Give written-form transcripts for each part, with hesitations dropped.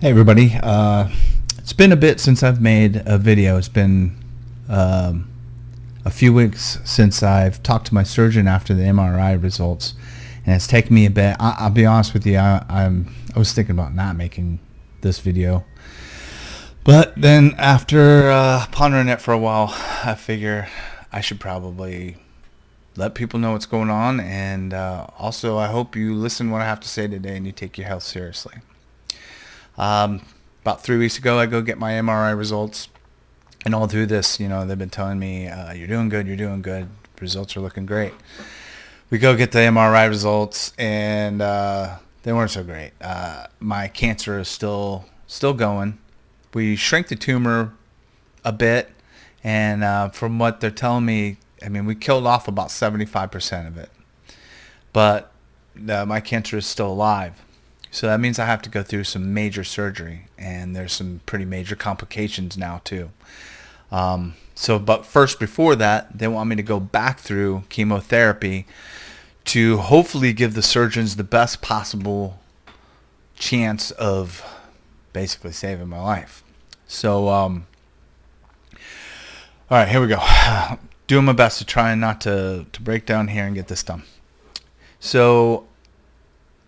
Hey everybody, it's been a bit since I've made a video. It's been a few weeks since I've talked to my surgeon after the MRI results, and it's taken me a bit. I'll be honest with you, I was thinking about not making this video, but then after pondering it for a while, I figure I should probably let people know what's going on, and also I hope you listen to what I have to say today and you take your health seriously. About 3 weeks ago, I go get my MRI results, and all through this, they've been telling me, you're doing good, results are looking great. We go get the MRI results, and they weren't so great. My cancer is still going. We shrank the tumor a bit, and from what they're telling me, we killed off about 75% of it, but my cancer is still alive. So that means I have to go through some major surgery, and there's some pretty major complications now too. But first, before that, they want me to go back through chemotherapy to hopefully give the surgeons the best possible chance of basically saving my life. So, all right, here we go. Doing my best to try not to break down here and get this done. So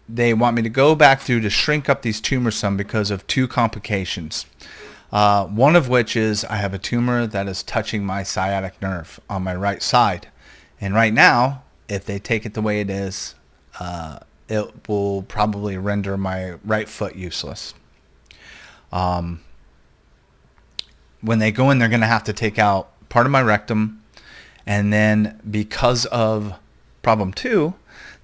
they want me to go back through to shrink up these tumors some because of two complications. One of which is I have a tumor that is touching my sciatic nerve on my right side. And right now, if they take it the way it is, it will probably render my right foot useless. When they go in, they're going to have to take out part of my rectum. And then because of problem 2,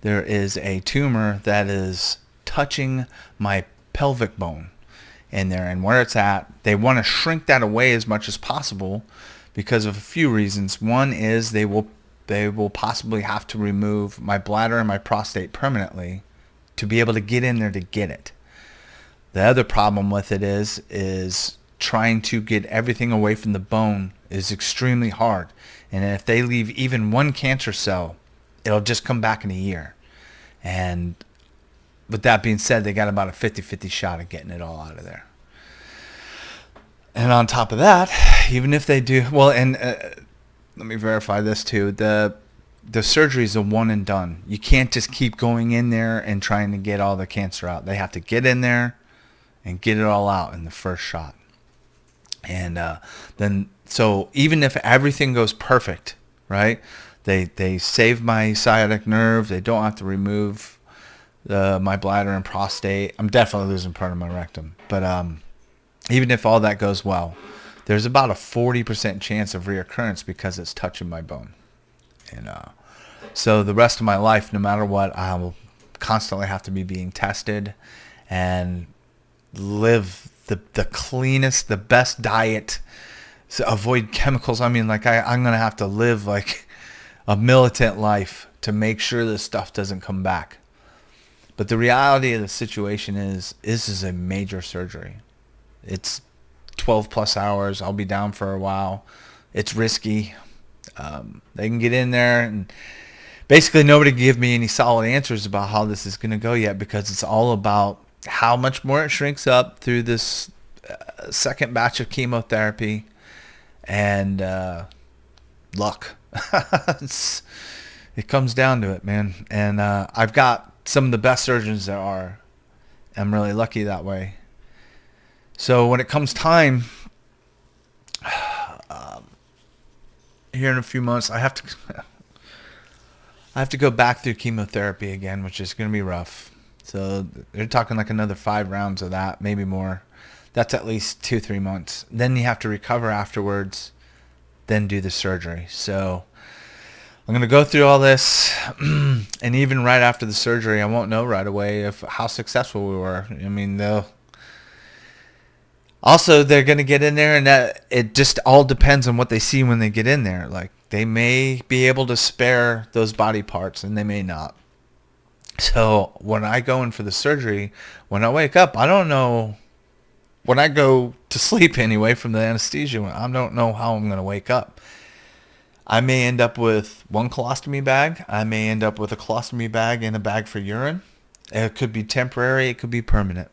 there is a tumor that is touching my pelvic bone in there, and where it's at, they want to shrink that away as much as possible because of a few reasons. One is they will possibly have to remove my bladder and my prostate permanently to be able to get in there to get it. The other problem with it is trying to get everything away from the bone is extremely hard, and if they leave even one cancer cell, it'll just come back in a year. And with that being said, they got about a 50-50 shot of getting it all out of there. And on top of that, even if they do, let me verify this too, the surgery is a one and done. You can't just keep going in there and trying to get all the cancer out. They have to get in there and get it all out in the first shot. And so even if everything goes perfect, right? They save my sciatic nerve. They don't have to remove my bladder and prostate. I'm definitely losing part of my rectum. But even if all that goes well, there's about a 40% chance of reoccurrence because it's touching my bone. And so the rest of my life, no matter what, I will constantly have to be being tested and live the cleanest, the best diet. So avoid chemicals. I'm going to have to live like a militant life to make sure this stuff doesn't come back. But the reality of the situation is, this is a major surgery. It's 12 plus hours. I'll be down for a while. It's risky. They can get in there, and basically nobody can give me any solid answers about how this is going to go yet, because it's all about how much more it shrinks up through this second batch of chemotherapy and luck. It comes down to it, man. And I've got some of the best surgeons there are. I'm really lucky that way. So when it comes time, here in a few months, I have to go back through chemotherapy again, which is going to be rough. So they're talking like another 5 rounds of that, maybe more. That's at least 2-3 months. Then you have to recover afterwards, then do the surgery. So I'm going to go through all this, and even right after the surgery, I won't know right away how successful we were. They're going to get in there, and that it just all depends on what they see when they get in there. Like, they may be able to spare those body parts, and they may not. So when I go in for the surgery, when I wake up, I don't know. When I go to sleep anyway from the anesthesia, I don't know how I'm going to wake up. I may end up with one colostomy bag. I may end up with a colostomy bag and a bag for urine. It could be temporary. It could be permanent.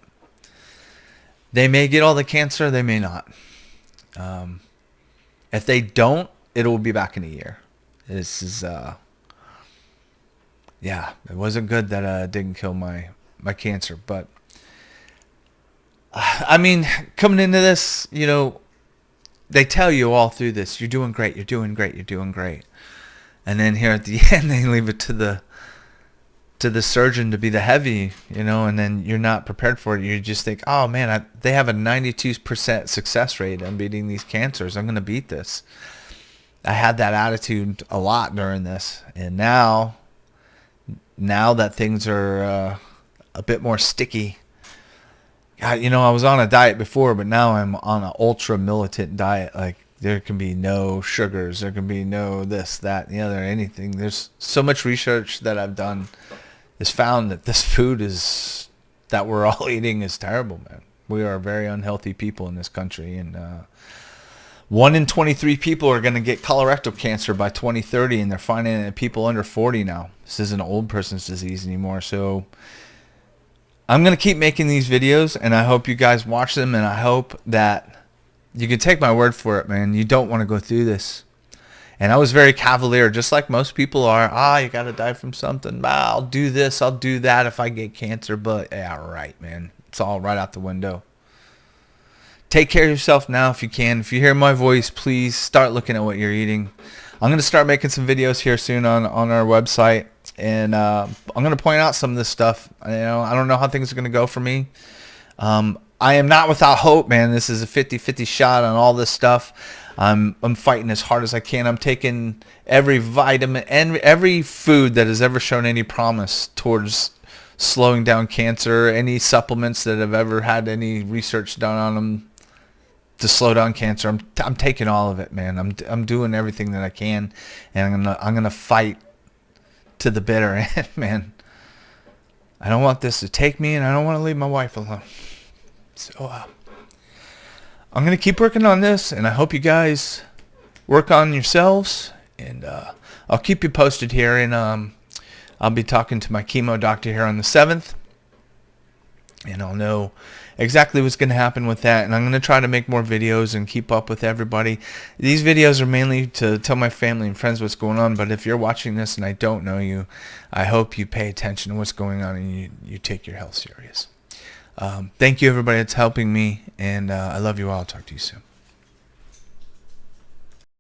They may get all the cancer, they may not. If they don't, it will be back in a year. This is, yeah, it wasn't good that it didn't kill my cancer. But, I mean, coming into this, you know, they tell you all through this, you're doing great, you're doing great, you're doing great. And then here at the end, they leave it to the surgeon to be the heavy, you know, and then you're not prepared for it. You just think, oh man, they have a 92% success rate on beating these cancers. I'm going to beat this. I had that attitude a lot during this. And now that things are a bit more sticky, God, you know, I was on a diet before, but now I'm on an ultra militant diet. Like, there can be no sugars. There can be no this, that, and the other, anything. There's so much research that I've done has found that this food is that we're all eating is terrible, man. We are very unhealthy people in this country, and 1 in 23 people are going to get colorectal cancer by 2030, and they're finding it in people under 40 now. This isn't an old person's disease anymore. So I'm going to keep making these videos, and I hope you guys watch them, and I hope that you can take my word for it, man. You don't want to go through this. And I was very cavalier, just like most people are. You got to die from something. I'll do this, I'll do that if I get cancer. But, yeah, right, man. It's all right out the window. Take care of yourself now if you can. If you hear my voice, please start looking at what you're eating. I'm going to start making some videos here soon on our website. And I'm going to point out some of this stuff. You know, I don't know how things are going to go for me. I am not without hope, man. This is a 50-50 shot on all this stuff. I'm fighting as hard as I can. I'm taking every vitamin and every food that has ever shown any promise towards slowing down cancer, any supplements that have ever had any research done on them to slow down cancer. I'm taking all of it, man. I'm doing everything that I can, and I'm gonna fight to the bitter end, man. I don't want this to take me, and I don't want to leave my wife alone. So I'm going to keep working on this, and I hope you guys work on yourselves, and I'll keep you posted here, and I'll be talking to my chemo doctor here on the 7th, and I'll know exactly what's going to happen with that, and I'm going to try to make more videos and keep up with everybody. These videos are mainly to tell my family and friends what's going on, but if you're watching this and I don't know you, I hope you pay attention to what's going on and you take your health serious. Thank you, everybody that's helping me, and I love you all. I'll talk to you soon.